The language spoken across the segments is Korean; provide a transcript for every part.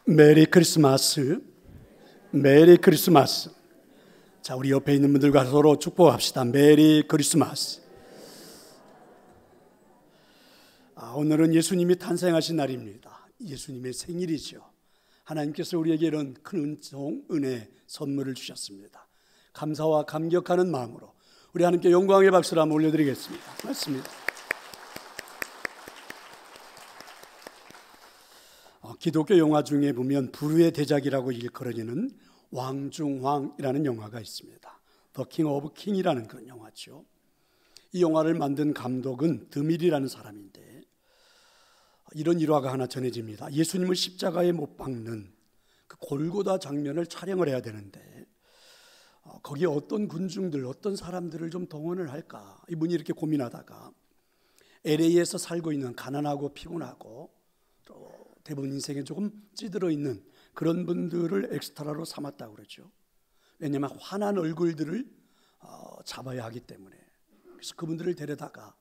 메리 크리스마스. 메리 크리스마스. 자, 우리 옆에 있는 분들과 서로 축복합시다. 메리 크리스마스. 오늘은 예수님이 탄생하신 날입니다. 예수님의 생일이죠. 하나님께서 우리에게 이런 큰 은총, 은혜, 선물을 주셨습니다. 감사와 감격하는 마음으로 우리 하나님께 영광의 박수를 한번 올려드리겠습니다. 맞습니다. 기독교 영화 중에 보면 불후의 대작이라고 일컬어지는 왕중왕이라는 영화가 있습니다. The King of King이라는 그런 영화죠. 이 영화를 만든 감독은 드밀이라는 사람인데 이런 일화가 하나 전해집니다. 예수님을 십자가에 못 박는 그 골고다 장면을 촬영을 해야 되는데 거기에 어떤 군중들, 어떤 사람들을 좀 동원을 할까 이분이 이렇게 고민하다가 LA에서 살고 있는 가난하고 피곤하고 또 대부분 인생에 조금 찌들어 있는 그런 분들을 엑스트라로 삼았다고 그러죠. 왜냐하면 환한 얼굴들을 잡아야 하기 때문에. 그래서 그분들을 데려다가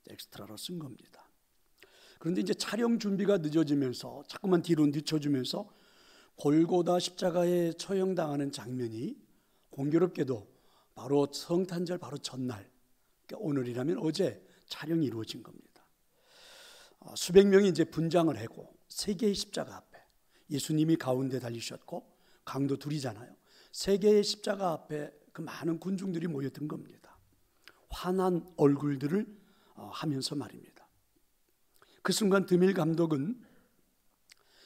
엑스트라로 쓴 겁니다. 그런데 이제 촬영 준비가 늦어지면서 자꾸만 뒤로 늦춰지면서 골고다 십자가에 처형당하는 장면이 공교롭게도 바로 성탄절 바로 전날, 그러니까 오늘이라면 어제 촬영이 이루어진 겁니다. 수백 명이 이제 분장을 하고 세 개의 십자가 앞에 예수님이 가운데 달리셨고 강도 둘이잖아요. 세 개의 십자가 앞에 그 많은 군중들이 모였던 겁니다. 환한 얼굴들을 하면서 말입니다. 그 순간 드밀 감독은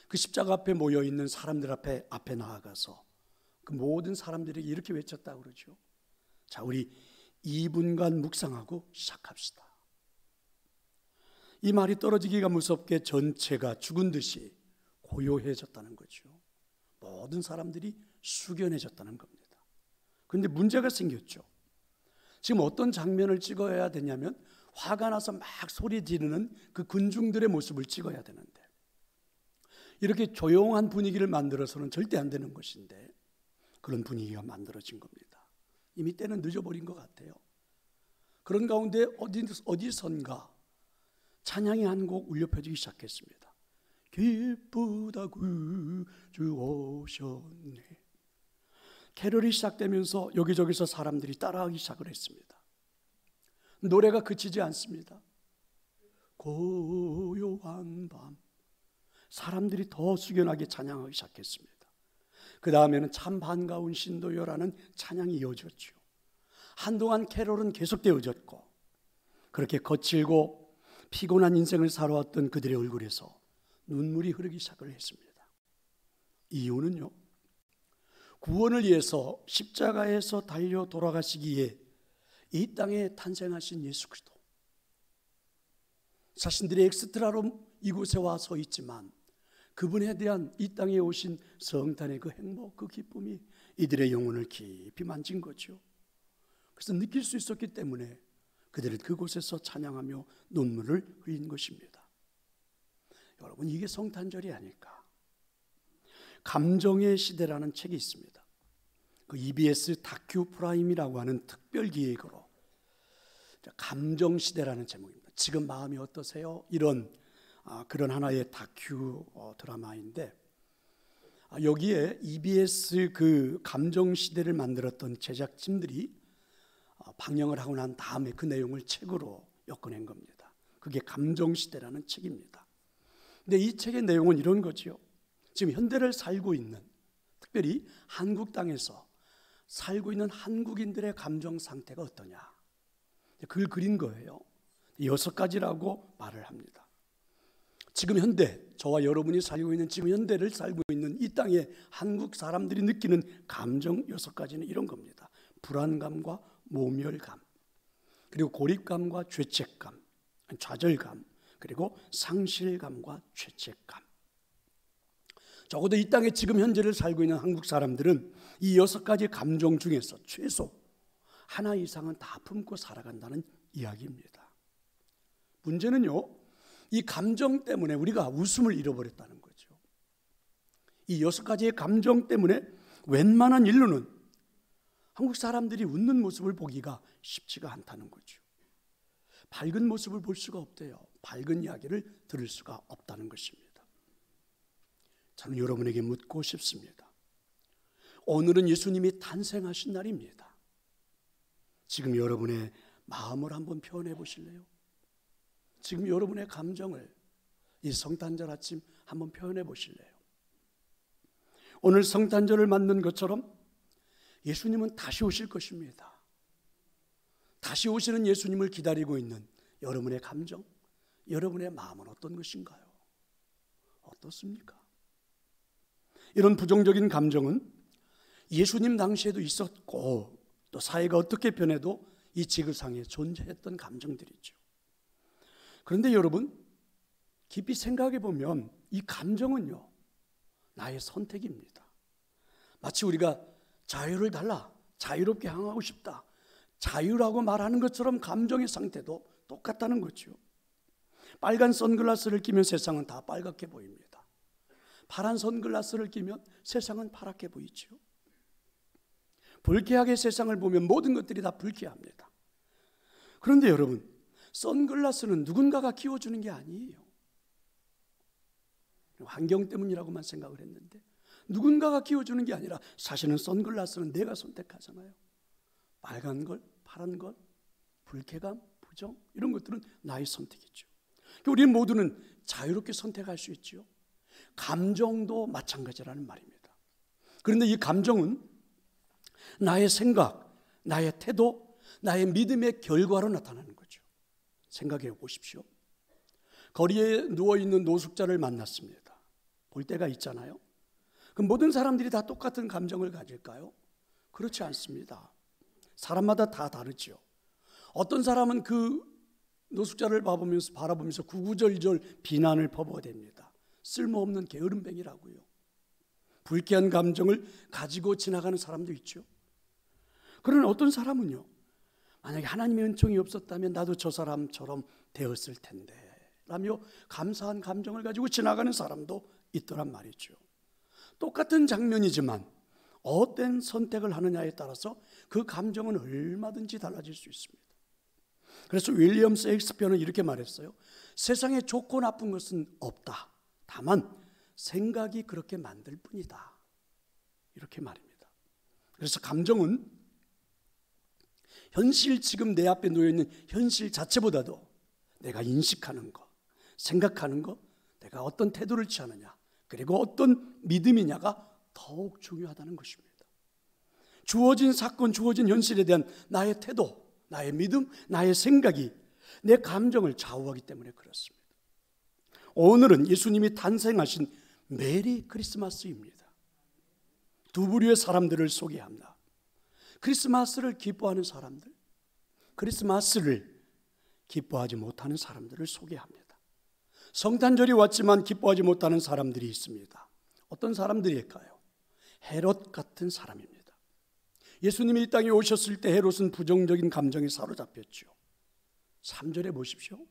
그 십자가 앞에 모여 있는 사람들 앞에 나아가서 그 모든 사람들에게 이렇게 외쳤다고 그러죠. 자, 우리 2분간 묵상하고 시작합시다. 이 말이 떨어지기가 무섭게 전체가 죽은 듯이 고요해졌다는 거죠. 모든 사람들이 숙연해졌다는 겁니다. 그런데 문제가 생겼죠. 지금 어떤 장면을 찍어야 되냐면 화가 나서 막 소리 지르는 그 군중들의 모습을 찍어야 되는데 이렇게 조용한 분위기를 만들어서는 절대 안 되는 것인데 그런 분위기가 만들어진 겁니다. 이미 때는 늦어버린 것 같아요. 그런 가운데 어디선가 찬양이 한 곡 울려 퍼지기 시작했습니다. 기쁘다 구주 오셨네. 캐럴이 시작되면서 여기저기서 사람들이 따라하기 시작을 했습니다. 노래가 그치지 않습니다. 고요한 밤 사람들이 더 숙연하게 찬양하기 시작했습니다. 그 다음에는 참 반가운 신도요라는 찬양이 이어졌죠. 한동안 캐럴은 계속되어졌고 그렇게 거칠고 피곤한 인생을 살아왔던 그들의 얼굴에서 눈물이 흐르기 시작을 했습니다. 이유는요, 구원을 위해서 십자가에서 달려 돌아가시기에 이 땅에 탄생하신 예수 그리스도, 자신들이 엑스트라로 이곳에 와 서 있지만 그분에 대한 이 땅에 오신 성탄의 그 행복, 그 기쁨이 이들의 영혼을 깊이 만진 거죠. 그래서 느낄 수 있었기 때문에 그들은 그곳에서 찬양하며 눈물을 흘린 것입니다. 여러분, 이게 성탄절이 아닐까. 감정의 시대라는 책이 있습니다. 그 EBS 다큐 프라임이라고 하는 특별 기획으로 감정 시대라는 제목입니다. 지금 마음이 어떠세요? 이런 그런 하나의 다큐 드라마인데 여기에 EBS 그 감정 시대를 만들었던 제작진들이 방영을 하고 난 다음에 그 내용을 책으로 엮어낸 겁니다. 그게 감정시대라는 책입니다. 근데 이 책의 내용은 이런 거죠. 지금 현대를 살고 있는, 특별히 한국 땅에서 살고 있는 한국인들의 감정 상태가 어떠냐, 그걸 그린 거예요. 6가지라고 말을 합니다. 지금 현대, 저와 여러분이 살고 있는 지금 현대를 살고 있는 이 땅에 한국 사람들이 느끼는 감정 6가지는 이런 겁니다. 불안감과 모멸감, 그리고 고립감과 죄책감, 좌절감, 그리고 상실감과 죄책감. 적어도 이 땅에 지금 현재를 살고 있는 한국 사람들은 이 6가지 감정 중에서 최소 하나 이상은 다 품고 살아간다는 이야기입니다. 문제는요, 이 감정 때문에 우리가 웃음을 잃어버렸다는 거죠. 이 6가지의 감정 때문에 웬만한 일로는 한국 사람들이 웃는 모습을 보기가 쉽지가 않다는 거죠. 밝은 모습을 볼 수가 없대요. 밝은 이야기를 들을 수가 없다는 것입니다. 저는 여러분에게 묻고 싶습니다. 오늘은 예수님이 탄생하신 날입니다. 지금 여러분의 마음을 한번 표현해 보실래요? 지금 여러분의 감정을 이 성탄절 아침 한번 표현해 보실래요? 오늘 성탄절을 맞는 것처럼 예수님은 다시 오실 것입니다. 다시 오시는 예수님을 기다리고 있는 여러분의 감정, 여러분의 마음은 어떤 것인가요? 어떻습니까? 이런 부정적인 감정은 예수님 당시에도 있었고 또 사회가 어떻게 변해도 이 지구상에 존재했던 감정들이죠. 그런데 여러분, 깊이 생각해 보면 이 감정은요, 나의 선택입니다. 마치 우리가 자유를 달라, 자유롭게 향하고 싶다, 자유라고 말하는 것처럼 감정의 상태도 똑같다는 거죠. 빨간 선글라스를 끼면 세상은 다 빨갛게 보입니다. 파란 선글라스를 끼면 세상은 파랗게 보이죠. 불쾌하게 세상을 보면 모든 것들이 다 불쾌합니다. 그런데 여러분, 선글라스는 누군가가 끼워주는 게 아니에요. 환경 때문이라고만 생각을 했는데 누군가가 끼워주는 게 아니라 사실은 선글라스는 내가 선택하잖아요. 빨간 걸, 파란 걸, 불쾌감, 부정 이런 것들은 나의 선택이죠. 우리 모두는 자유롭게 선택할 수 있죠. 감정도 마찬가지라는 말입니다. 그런데 이 감정은 나의 생각, 나의 태도, 나의 믿음의 결과로 나타나는 거죠. 생각해 보십시오. 거리에 누워있는 노숙자를 만났습니다. 볼 때가 있잖아요. 그럼 모든 사람들이 다 똑같은 감정을 가질까요? 그렇지 않습니다. 사람마다 다 다르죠. 어떤 사람은 그 노숙자를 바라보면서 구구절절 비난을 퍼부어댑니다. 쓸모없는 게으름뱅이라고요. 불쾌한 감정을 가지고 지나가는 사람도 있죠. 그러나 어떤 사람은요, 만약에 하나님의 은총이 없었다면 나도 저 사람처럼 되었을 텐데 라며 감사한 감정을 가지고 지나가는 사람도 있더란 말이죠. 똑같은 장면이지만 어떤 선택을 하느냐에 따라서 그 감정은 얼마든지 달라질 수 있습니다. 그래서 윌리엄 셰익스피어는 이렇게 말했어요. 세상에 좋고 나쁜 것은 없다. 다만 생각이 그렇게 만들 뿐이다. 이렇게 말입니다. 그래서 감정은 현실, 지금 내 앞에 놓여있는 현실 자체보다도 내가 인식하는 것, 생각하는 것, 내가 어떤 태도를 취하느냐, 그리고 어떤 믿음이냐가 더욱 중요하다는 것입니다. 주어진 사건, 주어진 현실에 대한 나의 태도, 나의 믿음, 나의 생각이 내 감정을 좌우하기 때문에 그렇습니다. 오늘은 예수님이 탄생하신 메리 크리스마스입니다. 두 부류의 사람들을 소개합니다. 크리스마스를 기뻐하는 사람들, 크리스마스를 기뻐하지 못하는 사람들을 소개합니다. 성탄절이 왔지만 기뻐하지 못하는 사람들이 있습니다. 어떤 사람들일까요? 헤롯 같은 사람입니다. 예수님이 이 땅에 오셨을 때 헤롯은 부정적인 감정에 사로잡혔죠. 3절에 보십시오.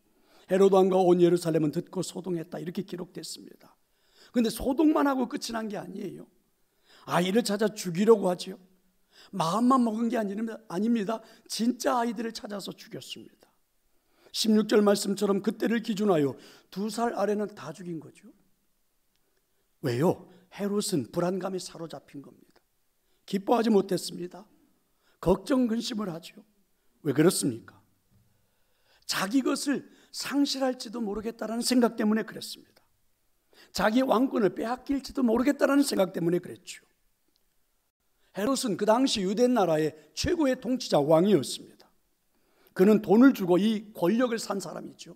헤롯 왕과 온 예루살렘은 듣고 소동했다 이렇게 기록됐습니다. 그런데 소동만 하고 끝이 난 게 아니에요. 아이를 찾아 죽이려고 하죠. 마음만 먹은 게 아닙니다. 진짜 아이들을 찾아서 죽였습니다. 16절 말씀처럼 그때를 기준하여 2살 아래는 다 죽인 거죠. 왜요? 헤롯은 불안감에 사로잡힌 겁니다. 기뻐하지 못했습니다. 걱정 근심을 하죠. 왜 그렇습니까? 자기 것을 상실할지도 모르겠다라는 생각 때문에 그랬습니다. 자기 왕권을 빼앗길지도 모르겠다라는 생각 때문에 그랬죠. 헤롯은 그 당시 유대 나라의 최고의 통치자 왕이었습니다. 그는 돈을 주고 이 권력을 산 사람이죠.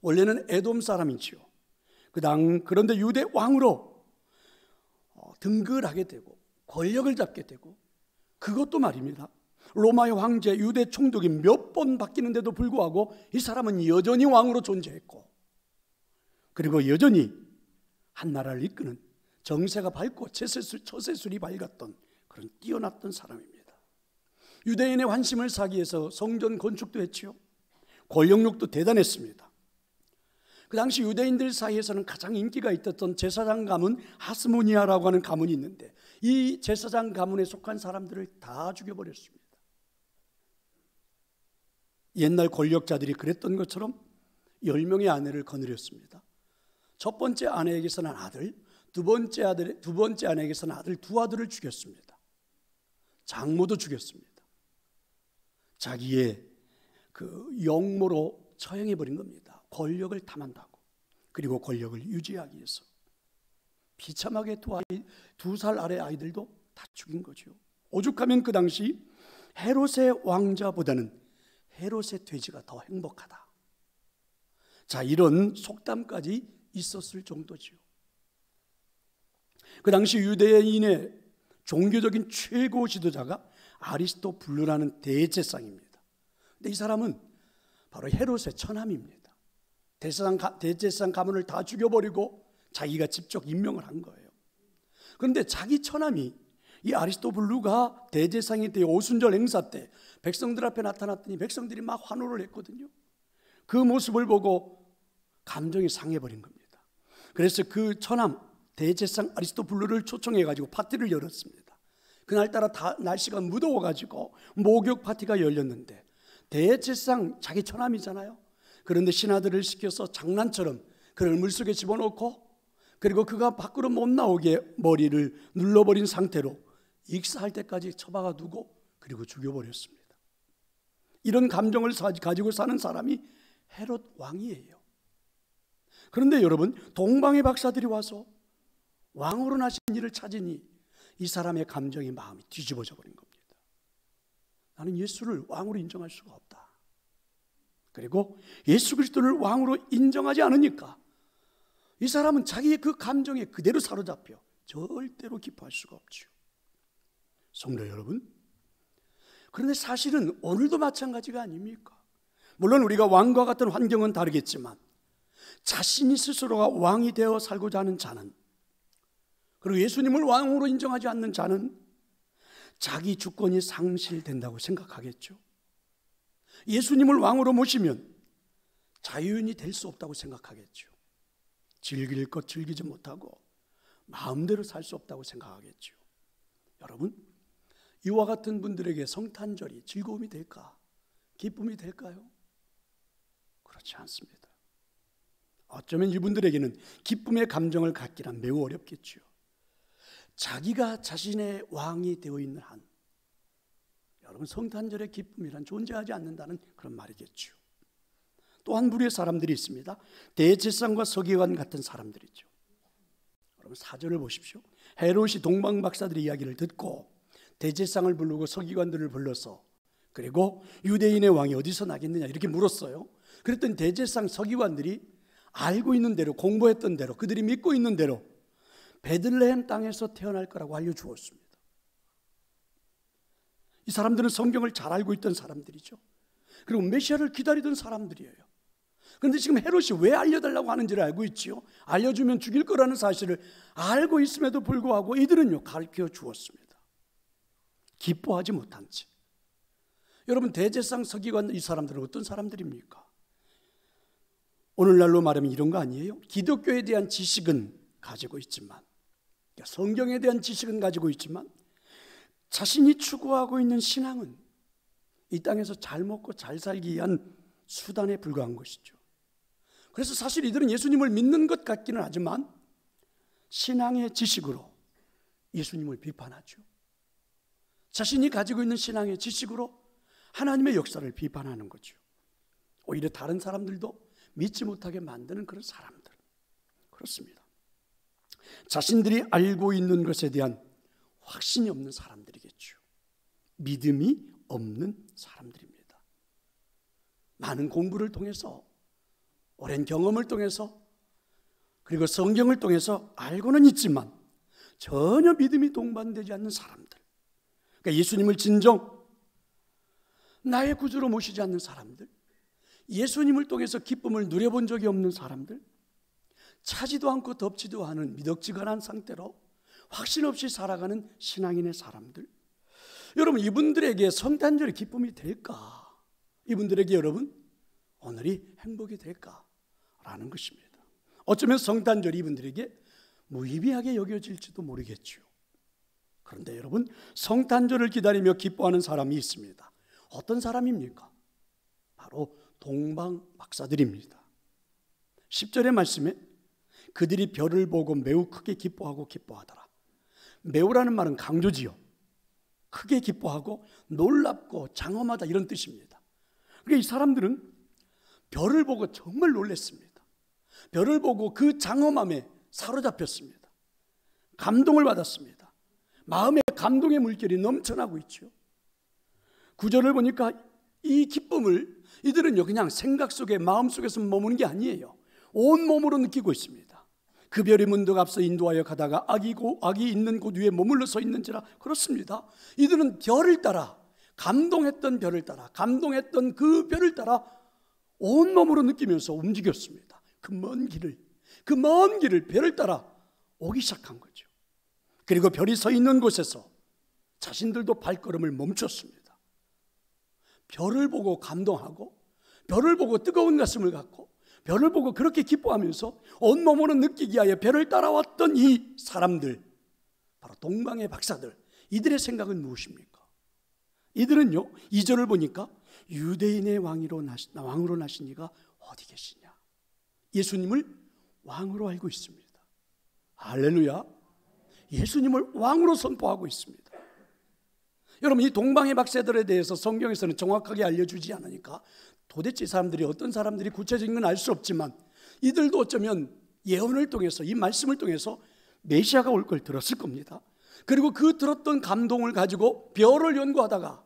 원래는 에돔 사람이죠. 그런데 유대 왕으로 등극하게 되고 권력을 잡게 되고, 그것도 말입니다, 로마의 황제, 유대 총독이 몇 번 바뀌는데도 불구하고 이 사람은 여전히 왕으로 존재했고, 그리고 여전히 한 나라를 이끄는 정세가 밝고 처세술이 밝았던 그런 뛰어났던 사람입니다. 유대인의 환심을 사기 위해서 성전 건축도 했지요. 권력욕도 대단했습니다. 그 당시 유대인들 사이에서는 가장 인기가 있었던 제사장 가문 하스모니아라고 하는 가문이 있는데, 이 제사장 가문에 속한 사람들을 다 죽여버렸습니다. 옛날 권력자들이 그랬던 것처럼 10명의 아내를 거느렸습니다. 첫 번째 아내에게서는 아들, 두 번째 아내에게서는 두 아들을 죽였습니다. 장모도 죽였습니다. 자기의 그 영모로 처형해 버린 겁니다. 권력을 탐한다고. 그리고 권력을 유지하기 위해서 비참하게 두 살 아래 아이들도 다 죽인 거죠. 오죽하면 그 당시 헤롯의 왕자보다는 헤롯의 돼지가 더 행복하다. 자, 이런 속담까지 있었을 정도지요. 그 당시 유대인의 종교적인 최고 지도자가 아리스토블루라는 대제사장입니다. 근데 이 사람은 바로 헤롯의 처남입니다. 대제사장 가문을 다 죽여버리고 자기가 직접 임명을 한 거예요. 그런데 자기 처남이 이 아리스토블루가 대제사장이 때 오순절 행사 때 백성들 앞에 나타났더니 백성들이 막 환호를 했거든요. 그 모습을 보고 감정이 상해버린 겁니다. 그래서 그 처남 대제사장 아리스토블루를 초청해가지고 파티를 열었습니다. 그날따라 날씨가 무더워가지고 목욕 파티가 열렸는데 대제사장 자기 처남이잖아요. 그런데 신하들을 시켜서 장난처럼 그를 물속에 집어넣고 그리고 그가 밖으로 못 나오게 머리를 눌러버린 상태로 익사할 때까지 처박아 두고 그리고 죽여버렸습니다. 이런 감정을 가지고 사는 사람이 헤롯 왕이에요. 그런데 여러분, 동방의 박사들이 와서 왕으로 나신 이를 찾으니 이 사람의 감정이 마음이 뒤집어져 버린 겁니다. 나는 예수를 왕으로 인정할 수가 없다. 그리고 예수 그리스도를 왕으로 인정하지 않으니까 이 사람은 자기의 그 감정에 그대로 사로잡혀 절대로 기뻐할 수가 없죠. 성도 여러분, 그런데 사실은 오늘도 마찬가지가 아닙니까? 물론 우리가 왕과 같은 환경은 다르겠지만 자신이 스스로가 왕이 되어 살고자 하는 자는, 그리고 예수님을 왕으로 인정하지 않는 자는 자기 주권이 상실된다고 생각하겠죠. 예수님을 왕으로 모시면 자유인이 될 수 없다고 생각하겠죠. 즐길 것 즐기지 못하고 마음대로 살 수 없다고 생각하겠죠. 여러분, 이와 같은 분들에게 성탄절이 즐거움이 될까? 기쁨이 될까요? 그렇지 않습니다. 어쩌면 이분들에게는 기쁨의 감정을 갖기란 매우 어렵겠죠. 자기가 자신의 왕이 되어 있는 한, 여러분, 성탄절의 기쁨이란 존재하지 않는다는 그런 말이겠죠. 또 한 부류의 사람들이 있습니다. 대제사장과 서기관 같은 사람들이죠. 여러분, 4절을 보십시오. 헤롯이 동방 박사들의 이야기를 듣고 대제사장을 부르고 서기관들을 불러서, 그리고 유대인의 왕이 어디서 나겠느냐 이렇게 물었어요. 그랬더니 대제사장 서기관들이 알고 있는 대로, 공부했던 대로, 그들이 믿고 있는 대로 베들레헴 땅에서 태어날 거라고 알려주었습니다. 이 사람들은 성경을 잘 알고 있던 사람들이죠. 그리고 메시아를 기다리던 사람들이에요. 그런데 지금 헤롯이 왜 알려달라고 하는지를 알고 있지요. 알려주면 죽일 거라는 사실을 알고 있음에도 불구하고 이들은요, 가르쳐 주었습니다. 기뻐하지 못한 채. 여러분, 대제사장 서기관 이 사람들은 어떤 사람들입니까? 오늘날로 말하면 이런 거 아니에요? 기독교에 대한 지식은 가지고 있지만, 성경에 대한 지식은 가지고 있지만 자신이 추구하고 있는 신앙은 이 땅에서 잘 먹고 잘 살기 위한 수단에 불과한 것이죠. 그래서 사실 이들은 예수님을 믿는 것 같기는 하지만 신앙의 지식으로 예수님을 비판하죠. 자신이 가지고 있는 신앙의 지식으로 하나님의 역사를 비판하는 거죠. 오히려 다른 사람들도 믿지 못하게 만드는 그런 사람들. 그렇습니다. 자신들이 알고 있는 것에 대한 확신이 없는 사람들이겠죠. 믿음이 없는 사람들입니다. 많은 공부를 통해서, 오랜 경험을 통해서, 그리고 성경을 통해서 알고는 있지만 전혀 믿음이 동반되지 않는 사람들. 그러니까 예수님을 진정 나의 구주로 모시지 않는 사람들, 예수님을 통해서 기쁨을 누려본 적이 없는 사람들, 차지도 않고 덮지도 않은 미덕지근한 상태로 확신 없이 살아가는 신앙인의 사람들. 여러분, 이분들에게 성탄절의 기쁨이 될까? 이분들에게 여러분, 오늘이 행복이 될까라는 것입니다. 어쩌면 성탄절이 이분들에게 무의미하게 여겨질지도 모르겠죠. 그런데 여러분, 성탄절을 기다리며 기뻐하는 사람이 있습니다. 어떤 사람입니까? 바로 동방 박사들입니다. 10절의 말씀에 그들이 별을 보고 매우 크게 기뻐하고 기뻐하더라. 매우라는 말은 강조지요. 크게 기뻐하고 놀랍고 장엄하다 이런 뜻입니다. 그러니까 이 사람들은 별을 보고 정말 놀랐습니다. 별을 보고 그 장엄함에 사로잡혔습니다. 감동을 받았습니다. 마음에 감동의 물결이 넘쳐나고 있죠. 구절을 보니까 이 기쁨을 이들은요 그냥 생각 속에 마음 속에서 머무는 게 아니에요. 온 몸으로 느끼고 있습니다. 그 별이 문득 앞서 인도하여 가다가 악이 있는 곳 위에 머물러 서 있는지라. 그렇습니다. 이들은 별을 따라, 감동했던 별을 따라, 감동했던 그 별을 따라 온 몸으로 느끼면서 움직였습니다. 그 먼 길을 별을 따라 오기 시작한 거죠. 그리고 별이 서 있는 곳에서 자신들도 발걸음을 멈췄습니다. 별을 보고 감동하고, 별을 보고 뜨거운 가슴을 갖고, 별을 보고 그렇게 기뻐하면서 온몸으로 느끼기 위하여 별을 따라왔던 이 사람들, 바로 동방의 박사들, 이들의 생각은 무엇입니까? 이들은요 2절을 보니까 유대인의 왕으로 나신 이가 어디 계시냐, 예수님을 왕으로 알고 있습니다. 할렐루야. 예수님을 왕으로 선포하고 있습니다. 여러분, 이 동방의 박사들에 대해서 성경에서는 정확하게 알려주지 않으니까 도대체 이 사람들이 어떤 사람들이 구체적인 건 알 수 없지만 이들도 어쩌면 예언을 통해서, 이 말씀을 통해서 메시아가 올 걸 들었을 겁니다. 그리고 그 들었던 감동을 가지고 별을 연구하다가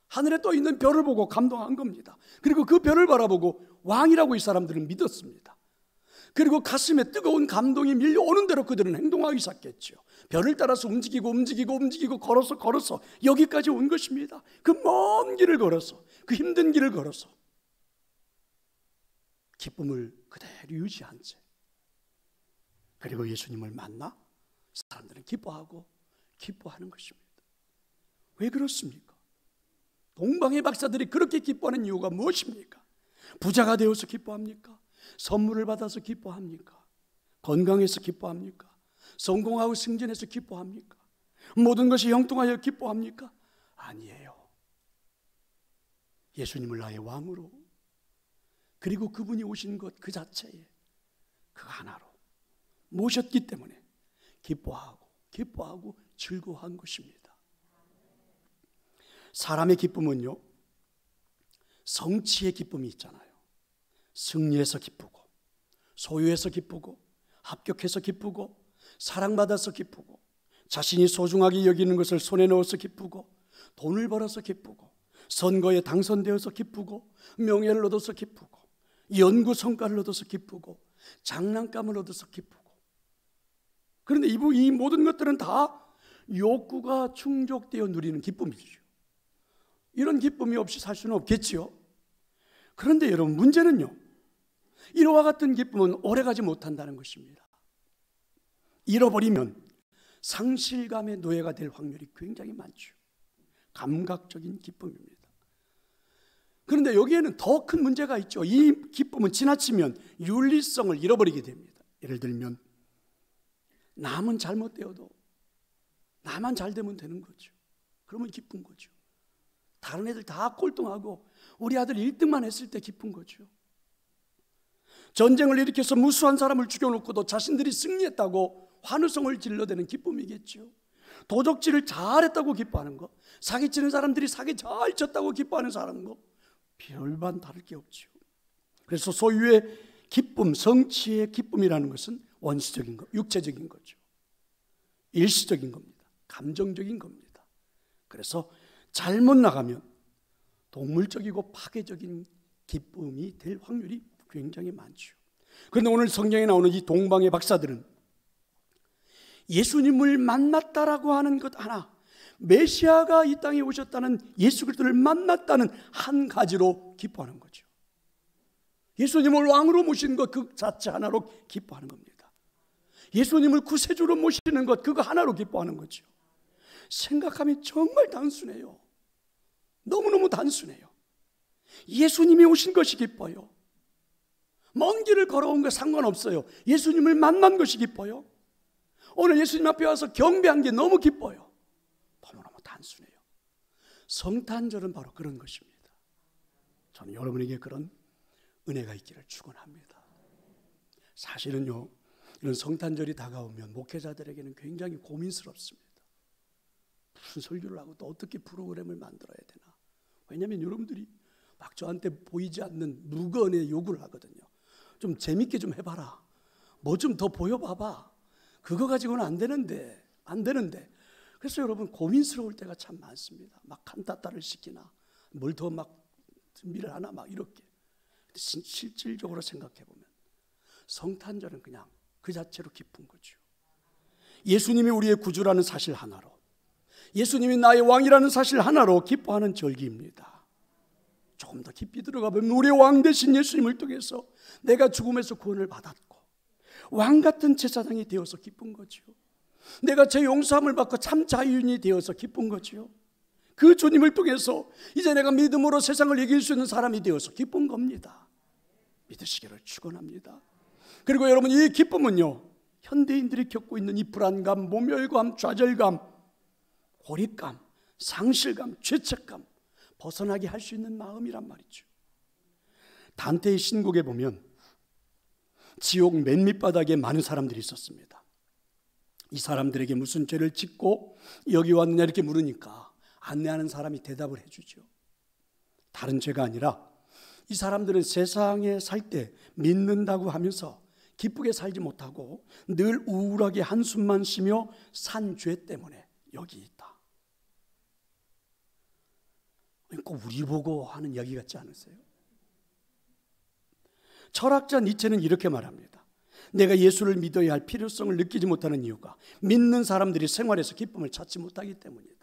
하늘에 떠 있는 별을 보고 감동한 겁니다. 그리고 그 별을 바라보고 왕이라고 이 사람들은 믿었습니다. 그리고 가슴에 뜨거운 감동이 밀려오는 대로 그들은 행동하기 시작했죠. 별을 따라서 움직이고 걸어서 여기까지 온 것입니다. 그 먼 길을 걸어서, 그 힘든 길을 걸어서 기쁨을 그대로 유지한 채, 그리고 예수님을 만나 사람들은 기뻐하는 것입니다. 왜 그렇습니까? 동방의 박사들이 그렇게 기뻐하는 이유가 무엇입니까? 부자가 되어서 기뻐합니까? 선물을 받아서 기뻐합니까? 건강해서 기뻐합니까? 성공하고 승진해서 기뻐합니까? 모든 것이 형통하여 기뻐합니까? 아니에요. 예수님을 나의 왕으로, 그리고 그분이 오신 것 그 자체에, 그 하나로 모셨기 때문에 기뻐하고 즐거워한 것입니다. 사람의 기쁨은요 성취의 기쁨이 있잖아요. 승리해서 기쁘고, 소유해서 기쁘고, 합격해서 기쁘고, 사랑받아서 기쁘고, 자신이 소중하게 여기는 것을 손에 넣어서 기쁘고, 돈을 벌어서 기쁘고, 선거에 당선되어서 기쁘고, 명예를 얻어서 기쁘고, 연구 성과를 얻어서 기쁘고, 장난감을 얻어서 기쁘고. 그런데 이 모든 것들은 다 욕구가 충족되어 누리는 기쁨이죠. 이런 기쁨이 없이 살 수는 없겠지요. 그런데 여러분, 문제는요 이와 같은 기쁨은 오래가지 못한다는 것입니다. 잃어버리면 상실감의 노예가 될 확률이 굉장히 많죠. 감각적인 기쁨입니다. 그런데 여기에는 더 큰 문제가 있죠. 이 기쁨은 지나치면 윤리성을 잃어버리게 됩니다. 예를 들면 남은 잘못되어도 나만 잘 되면 되는 거죠. 그러면 기쁜 거죠. 다른 애들 다 꼴등하고 우리 아들 1등만 했을 때 기쁜 거죠. 전쟁을 일으켜서 무수한 사람을 죽여놓고도 자신들이 승리했다고 환호성을 질러대는 기쁨이겠죠. 도적질을 잘했다고 기뻐하는 거, 사기치는 사람들이 사기 잘 쳤다고 기뻐하는 사람인 거, 별반 다를 게 없죠. 그래서 소유의 기쁨, 성취의 기쁨이라는 것은 원시적인 것, 육체적인 거죠. 일시적인 겁니다. 감정적인 겁니다. 그래서 잘못 나가면 동물적이고 파괴적인 기쁨이 될 확률이 굉장히 많죠. 그런데 오늘 성경에 나오는 이 동방의 박사들은 예수님을 만났다라고 하는 것 하나, 메시아가 이 땅에 오셨다는, 예수 그리스도를 만났다는 한 가지로 기뻐하는 거죠. 예수님을 왕으로 모시는 것 그 자체 하나로 기뻐하는 겁니다. 예수님을 구세주로 모시는 것 그거 하나로 기뻐하는 거죠. 생각하면 정말 단순해요. 너무너무 단순해요. 예수님이 오신 것이 기뻐요. 먼 길을 걸어온 거 상관없어요. 예수님을 만난 것이 기뻐요. 오늘 예수님 앞에 와서 경배한 게 너무 기뻐요. 너무너무 단순해요. 성탄절은 바로 그런 것입니다. 저는 여러분에게 그런 은혜가 있기를 축원합니다. 사실은요 이런 성탄절이 다가오면 목회자들에게는 굉장히 고민스럽습니다. 무슨 설교를 하고 또 어떻게 프로그램을 만들어야 되나. 왜냐하면 여러분들이 막 저한테 보이지 않는 무건의 요구를 하거든요. 좀 재밌게 좀 해봐라. 뭐 좀 더 보여봐봐. 그거 가지고는 안 되는데. 그래서 여러분 고민스러울 때가 참 많습니다. 막 칸타타를 시키나 뭘 더 막 준비를 하나 막 이렇게. 실질적으로 생각해 보면 성탄절은 그냥 그 자체로 기쁜 거죠. 예수님이 우리의 구주라는 사실 하나로, 예수님이 나의 왕이라는 사실 하나로 기뻐하는 절기입니다. 조금 더 깊이 들어가 보면 우리의 왕 되신 예수님을 통해서 내가 죽음에서 구원을 받았고 왕 같은 제사장이 되어서 기쁜 거죠. 내가 제 용서함을 받고 참 자유인이 되어서 기쁜 거죠. 그 주님을 통해서 이제 내가 믿음으로 세상을 이길 수 있는 사람이 되어서 기쁜 겁니다. 믿으시기를 축원합니다. 그리고 여러분, 이 기쁨은요, 현대인들이 겪고 있는 이 불안감, 모멸감, 좌절감, 고립감, 상실감, 죄책감 벗어나게 할 수 있는 마음이란 말이죠. 단테의 신곡에 보면 지옥 맨 밑바닥에 많은 사람들이 있었습니다. 이 사람들에게 무슨 죄를 짓고 여기 왔느냐 이렇게 물으니까 안내하는 사람이 대답을 해주죠. 다른 죄가 아니라 이 사람들은 세상에 살 때 믿는다고 하면서 기쁘게 살지 못하고 늘 우울하게 한숨만 쉬며 산 죄 때문에 여기 있다. 꼭 우리 보고 하는 이야기 같지 않으세요? 철학자 니체는 이렇게 말합니다. 내가 예수를 믿어야 할 필요성을 느끼지 못하는 이유가 믿는 사람들이 생활에서 기쁨을 찾지 못하기 때문이다.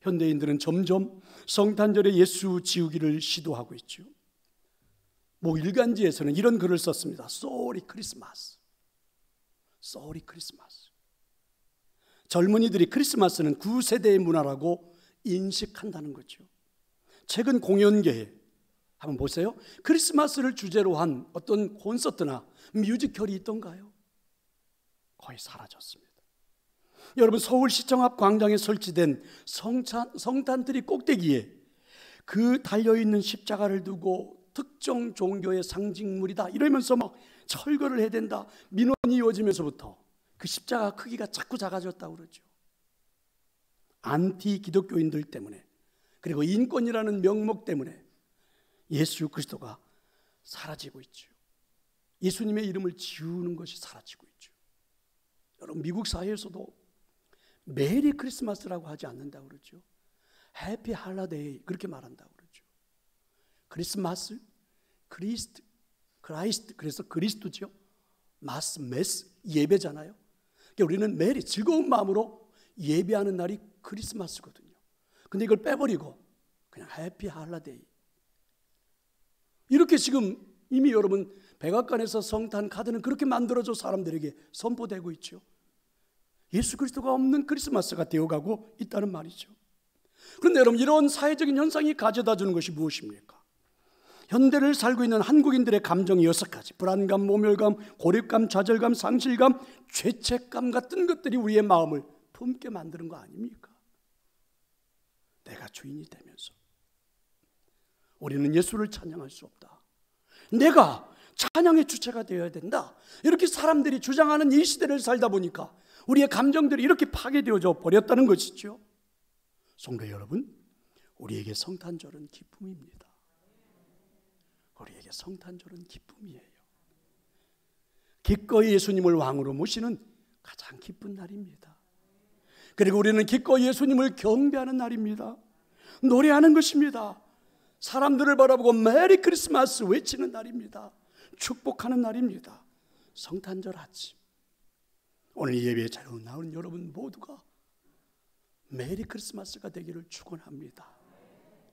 현대인들은 점점 성탄절에 예수 지우기를 시도하고 있죠. 뭐 일간지에서는 이런 글을 썼습니다. Sorry 크리스마스. Sorry 크리스마스. 젊은이들이 크리스마스는 구세대의 문화라고 인식한다는 거죠. 최근 공연계에 한번 보세요. 크리스마스를 주제로 한 어떤 콘서트나 뮤지컬이 있던가요? 거의 사라졌습니다. 여러분, 서울시청 앞 광장에 설치된 성탄트리 꼭대기에 그 달려있는 십자가를 두고 특정 종교의 상징물이다 이러면서 막 철거를 해야 된다, 민원이 이어지면서부터 그 십자가 크기가 자꾸 작아졌다고 그러죠. 안티 기독교인들 때문에, 그리고 인권이라는 명목 때문에 예수 그리스도가 사라지고 있죠. 예수님의 이름을 지우는 것이 사라지고 있죠. 여러분, 미국 사회에서도 메리 크리스마스라고 하지 않는다고 그러죠. 해피 할러데이 그렇게 말한다고 그러죠. 크리스마스, 크라이스트, 그래서 그리스도죠. 메스, 예배잖아요. 그러니까 우리는 메리, 즐거운 마음으로 예배하는 날이 크리스마스거든요. 근데 이걸 빼버리고 그냥 해피 할러데이 이렇게 지금 이미 여러분 백악관에서 성탄 카드는 그렇게 만들어져 사람들에게 선포되고 있죠. 예수 그리스도가 없는 크리스마스가 되어가고 있다는 말이죠. 그런데 여러분, 이런 사회적인 현상이 가져다 주는 것이 무엇입니까? 현대를 살고 있는 한국인들의 감정이 6가지, 불안감, 모멸감, 고립감, 좌절감, 상실감, 죄책감 같은 것들이 우리의 마음을 품게 만드는 거 아닙니까? 내가 주인이 되면서 우리는 예수를 찬양할 수 없다, 내가 찬양의 주체가 되어야 된다, 이렇게 사람들이 주장하는 이 시대를 살다 보니까 우리의 감정들이 이렇게 파괴되어져 버렸다는 것이죠. 성도 여러분, 우리에게 성탄절은 기쁨입니다. 우리에게 성탄절은 기쁨이에요. 기꺼이 예수님을 왕으로 모시는 가장 기쁜 날입니다. 그리고 우리는 기꺼이 예수님을 경배하는 날입니다. 노래하는 것입니다. 사람들을 바라보고 메리 크리스마스 외치는 날입니다. 축복하는 날입니다. 성탄절 아침, 오늘 예배에 잘 나오는 여러분 모두가 메리 크리스마스가 되기를 축원합니다.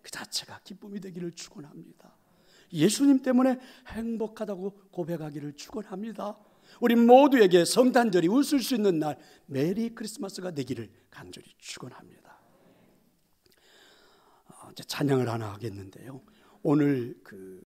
그 자체가 기쁨이 되기를 축원합니다. 예수님 때문에 행복하다고 고백하기를 축원합니다. 우리 모두에게 성탄절이 웃을 수 있는 날, 메리 크리스마스가 되기를 간절히 축원합니다. 이제 찬양을 하나 하겠는데요. 오늘